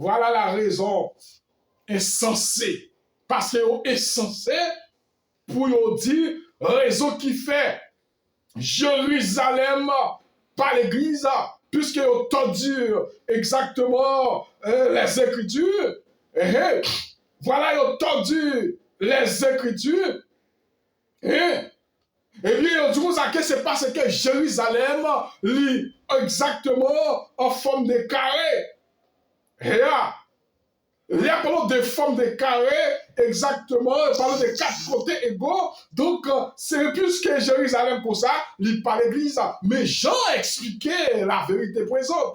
Voilà la raison insensée. Parce que insensé pour dire raison qui fait Jérusalem par l'église, puisque ont tordu exactement les Écritures. Voilà, ils ont tordu les Écritures. Eh bien, du coup, ça c'est parce que Jérusalem lit exactement en forme de carré. Et là, il y a parlé de forme de carré, exactement, il parle de 4 côtés égaux. Donc, c'est plus que Jérusalem pour ça, il parle l'église. Mais Jean expliquait la vérité présente.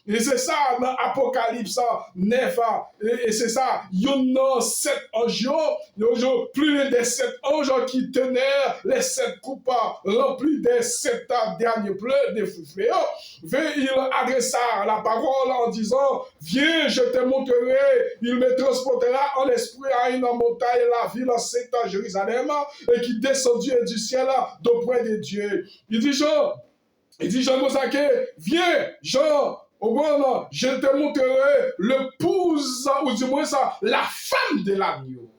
Et c'est ça, dans Apocalypse 9, et c'est ça, il y a 7 anges, plus de 7 anges qui tenaient les 7 coupes remplies des 7 derniers pleurs de feu. Il adressa la parole en disant, viens, je te montrerai. Il me transportera en esprit à une montagne, la ville sainte à Jérusalem, et qui descendit du ciel d'auprès de Dieu. Il dit Jean Mosake, viens, Jean, je te montrerai l'épouse, ou du moins ça, la femme de l'agneau.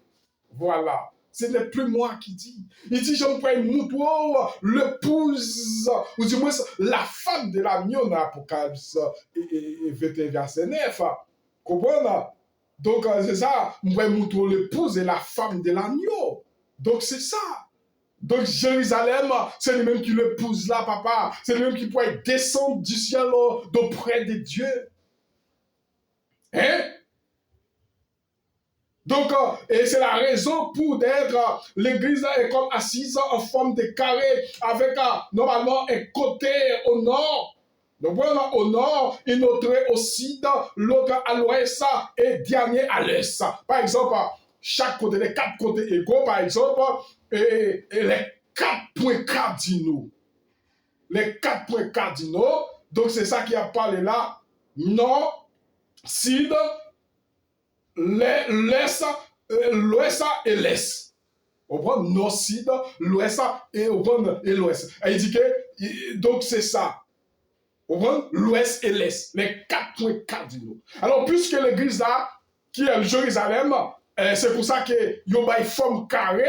Voilà. Ce n'est plus moi qui dis. Il dit, je me prends montrer l'épouse, ou du moins la femme de l'agneau dans l'Apocalypse 21, verset 9. Comprenez? Donc, c'est ça, je vais montrer l'épouse et la femme de l'agneau. Donc, c'est ça. Donc, Jérusalem, c'est lui-même qui l'épouse là, papa. C'est lui-même qui pourrait descendre du ciel d'auprès de Dieu. Hein? Donc, et c'est la raison pour d'être, l'église est comme assise en forme de carré, avec normalement un côté au nord. Donc voilà, au nord, une autre au sud, l'autre à l'ouest et dernier à l'est. Par exemple, chaque côté, les 4 côtés égaux, par exemple, et les 4 points cardinaux. Les 4 points cardinaux, donc c'est ça qui a parlé là, nord, sud, l'ouest et l'est. On prend nord, sud, l'ouest et l'ouest. Il dit que, donc c'est ça. On prend l'ouest et l'est, les 4 points cardinaux. Alors, puisque l'église là, qui est Jérusalem, c'est pour ça qu'il y a une forme carrée.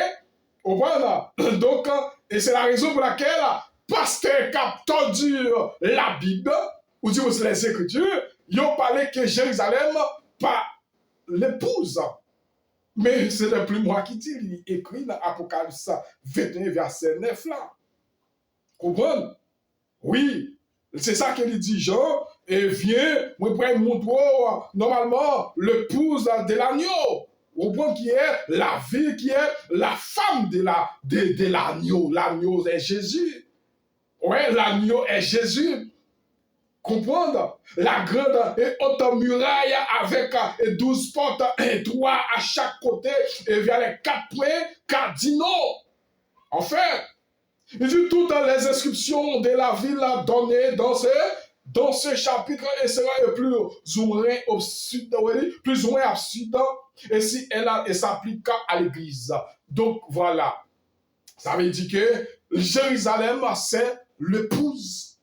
On prend donc, et c'est la raison pour laquelle pasteur qui a tordu la Bible, ou dit les Écritures, ils ont parlé que Jérusalem, pas l'épouse. Mais ce n'est plus moi qui dis, il écrit dans Apocalypse 21, verset 9 là. Comprenez? Oui. C'est ça qu'il dit, Jean, et viens, moi, pour montrer normalement l'épouse de l'agneau. Au point qui est la vie, qui est la femme de l'agneau. L'agneau est Jésus. Ouais, l'agneau est Jésus. Comprendre? La grande et haute muraille avec 12 portes, et 3 à chaque côté, et vers les 4 points cardinaux. En fait, il dit toutes les inscriptions de la ville données dans ce chapitre, et cela est plus ou moins absurde, et si elle s'applique à l'église. Donc voilà, ça veut dire que Jérusalem, c'est l'épouse.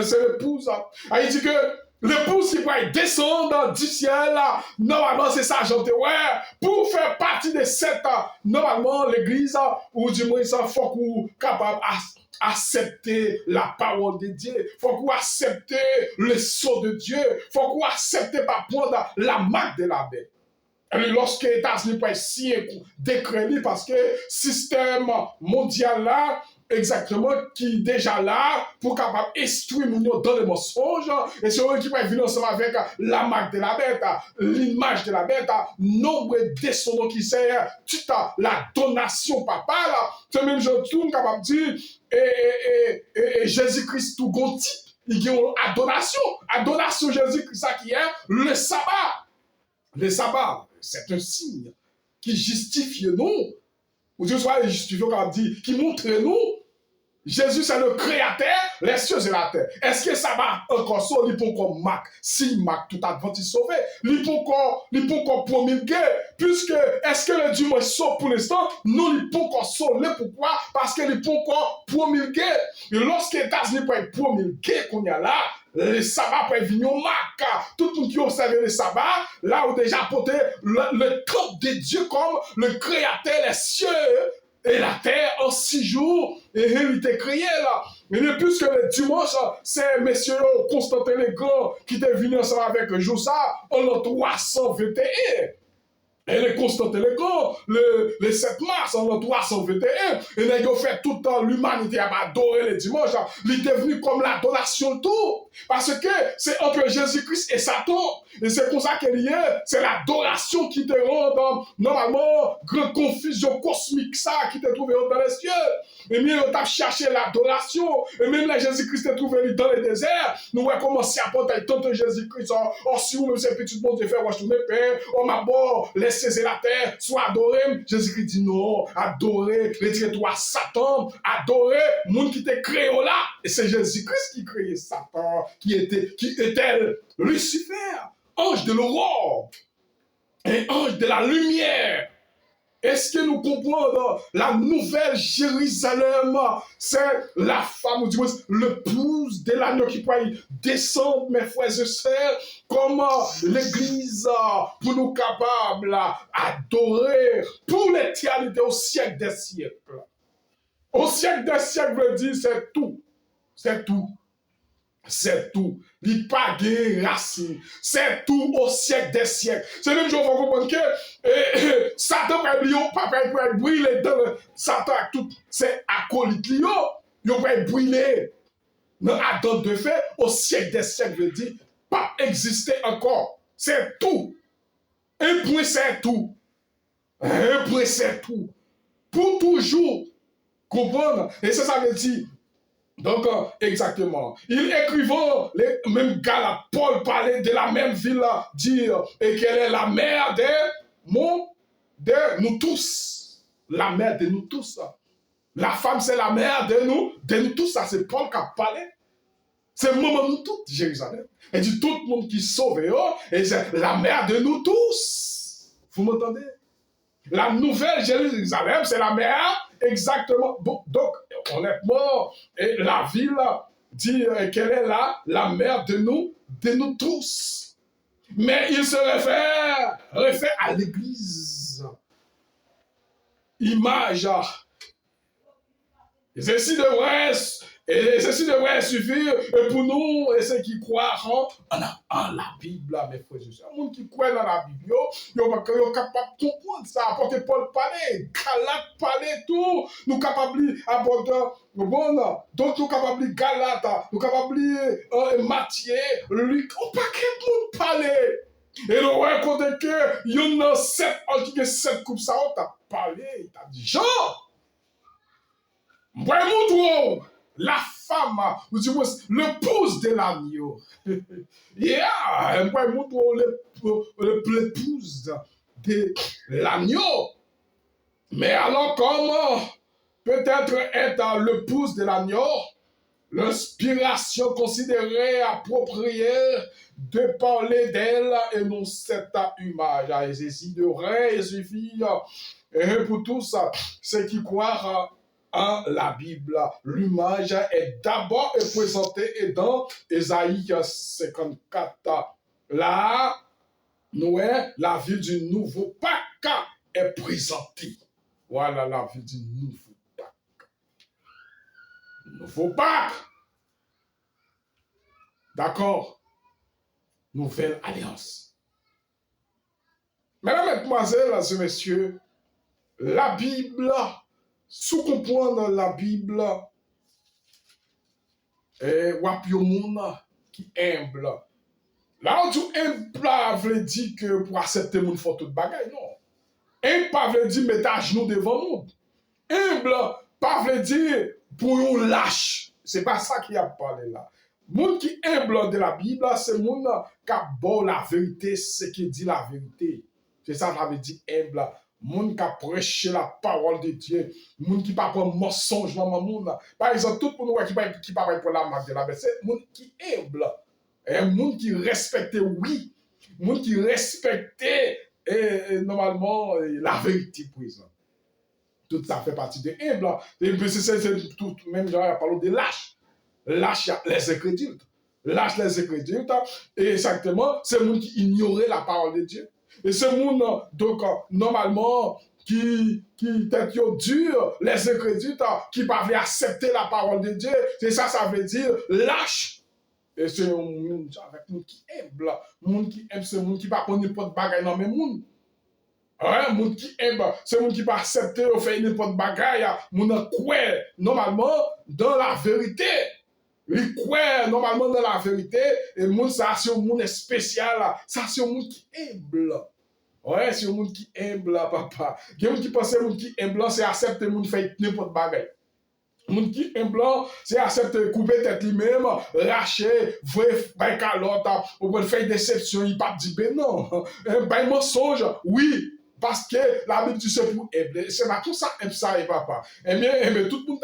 C'est l'épouse. Il dit que l'épouse qui va descendre du ciel, normalement c'est ça, j'entends, ouais, pour faire partie de cette, normalement l'église, ou du moins il faut qu'on soit capable d'accepter la parole de Dieu, il faut qu'on accepte le sceau de Dieu, il faut qu'on accepte pas prendre la marque de la bête. Et lorsque les États-Unis peuvent signer décret, parce que le système mondial là, exactement, qui est déjà là pour capable instruire nous dans les mensonges, et c'est eux qui peuvent venir ensemble avec la marque de la bête, l'image de la bête, nombre de descendants qui sert, toute la donation papa là, c'est même je suis capable de dire, et Jésus-Christ tout grand type, il y a une adoration Jésus-Christ, ça qui est le sabbat. Le sabbat, c'est un signe qui justifie nous, ou Dieu soit justifié, comme dit, qui montre nous, Jésus c'est le créateur, les cieux et la terre. Est-ce que ça va encore ça, il peut encore marque, si marque tout adventiste sauvé, il peut encore promulguer, puisque est-ce que le Dieu est sauvé pour l'instant? Non, il peut encore sauver. Pourquoi? Parce qu'il peut encore promulguer. Et lorsque les États-Unis peuvent promulguer qu'on y a là, les sabbats pour venir au Mac. Tout le monde qui observe les sabbats, là où déjà porté le temple de Dieu comme le créateur des cieux et la terre en 6 jours, et il était créé là. Et plus que le dimanche, c'est messieurs Constantin le Grand qui était venu ensemble avec Josa en l'an 321. Et le Constantin le Grand, le 7 mars, en l'an 321, et il a fait toute l'humanité à adorer le dimanche. Il est devenu comme l'adoration de tout. Parce que c'est entre Jésus-Christ et Satan. Et c'est pour ça qu'il y a, c'est l'adoration qui te rend normalement, grande confusion cosmique, ça, qui te trouve dans les cieux. Et bien, on t'a cherché l'adoration. Et même là, Jésus-Christ te trouvé dans le désert. Nous avons commencé à porter tant de Jésus-Christ. Oh, si vous, même ces petites bonnes de faire, moi, je tourne père. Oh, ma bon, laissez la terre, soit adoré. Jésus-Christ dit non, adorer, retire-toi Satan, adorer, monde qui te créé là. Et c'est Jésus-Christ qui créait Satan, qui était Lucifer, ange de l'aurore, et ange de la lumière. Est-ce que nous comprenons la nouvelle Jérusalem? C'est la femme, ou du moins l'épouse de l'agneau qui pourrait descendre, mes frères et sœurs, comme l'Église pour nous capables d'adorer pour l'éternité au siècle des siècles. Au siècle des siècles veut dire c'est tout. C'est tout. C'est tout. Il n'y a pas de racine. C'est tout au siècle des siècles. C'est même chose, il faut comprendre que Satan peut brûler dans Satan avec tout. C'est acolyte. Il peut brûler. Dans Adam de fait, au siècle des siècles, veut dire pas exister encore. C'est tout. Un point, c'est tout. Un point, c'est tout. Pour toujours. Comprendre. Et c'est ça veut dire. Donc, exactement. Il écrivant, les mêmes gars là, Paul parlait de la même ville là, dire, et qu'elle est la mère de nous tous. La mère de nous tous. La femme, c'est la mère de nous tous. Ça, c'est Paul qui a parlé. C'est maman nous tous, Jérusalem. Et dit tout le monde qui sauve, et c'est la mère de nous tous. Vous m'entendez? La nouvelle Jérusalem, c'est la mère, exactement. Bon, donc, honnêtement, et la ville dit qu'elle est là, la mère de nous tous. Mais il se réfère à l'Église. Image. Ceci devrait suffire pour nous et ceux qui croient en la Bible, mes frères et sœurs. Les gens qui croient dans la Bible, ils sont capables de comprendre ça. Apporter Paul parlait, Galate parlait, tout. Nous sommes capables d'apporter, bon, donc nous sommes capables de Galate, nous sommes capables de Matthieu, Luc, on pas qu'un monde parler. Et nous racontons que il y en a 7, qui ont 7 coupes, ça, on t'a parlé, il t'a dit, Jean, moi, la femme, ou du moins l'épouse de l'agneau. Yeah, moi, l'épouse de l'agneau. Mais alors, comment peut-être être l'épouse de l'agneau? L'inspiration considérée appropriée de parler d'elle et non cette image. Et ceci devrait suffire pour tous ceux qui croient en la Bible. L'image est d'abord présentée dans Ésaïe 54. Là, nous, la vie du nouveau Pâques est présentée. Voilà la vie du nouveau Pâques. Nouveau Pâques. D'accord? Nouvelle alliance. Mesdames, mesdemoiselles et messieurs, la Bible, sous comprendre la Bible, et wapio moun qui humble. Là où tu humble, veut dire que pour accepter moun faut tout bagay, non. Humble veut dire mettre à genoux devant moun. Humble, pas veut dire pour yon lâche. C'est pas ça qui a parlé là. Moun qui humble de la Bible, c'est moun qui a bon la vérité, ce qui dit la vérité. C'est ça que ça veut dire humble. Moun qui a prêché la parole de Dieu, moun qui pas prendre mensonge dans moun. Par exemple, tout le monde qui pas pour la marque de la bête, c'est moun qui humble. Et moun qui respecte, oui, moun qui respecte normalement la vérité présente. Tout ça fait partie de humble. Et puis c'est tout même genre parle de lâche. Lâche les incrédules. lâche les ingrédients, et exactement, c'est le monde qui ignorait la parole de Dieu. Et ce monde, donc, normalement, qui tête dur, les ingrédients, qui ne peuvent accepter la parole de Dieu, c'est ça, ça veut dire lâche. Et c'est un monde avec un monde qui aime, monde qui aime, c'est un monde qui ne peut pas n'importe bagaille dans le monde. Ouais, moun qui aime, c'est moun qui pas accepter ou faire n'importe bagaille, moun croit normalement dans la vérité. Il croit normalement dans la vérité et moun ça c'est un monde spécial, ça c'est un monde qui humble. Ouais, c'est un monde qui humble papa. Il y a moun qui pense moun qui humble c'est accepter moun faire n'importe bagaille. Moun qui humble c'est accepter couper tête lui-même, lâcher, vrai calotte ou pour faire déception, il pas dire ben non. Ben mensonge, oui. Parce que la Bible dit c'est pour aimer. C'est pas tout ça, aime ça et papa. Eh bien, tout le monde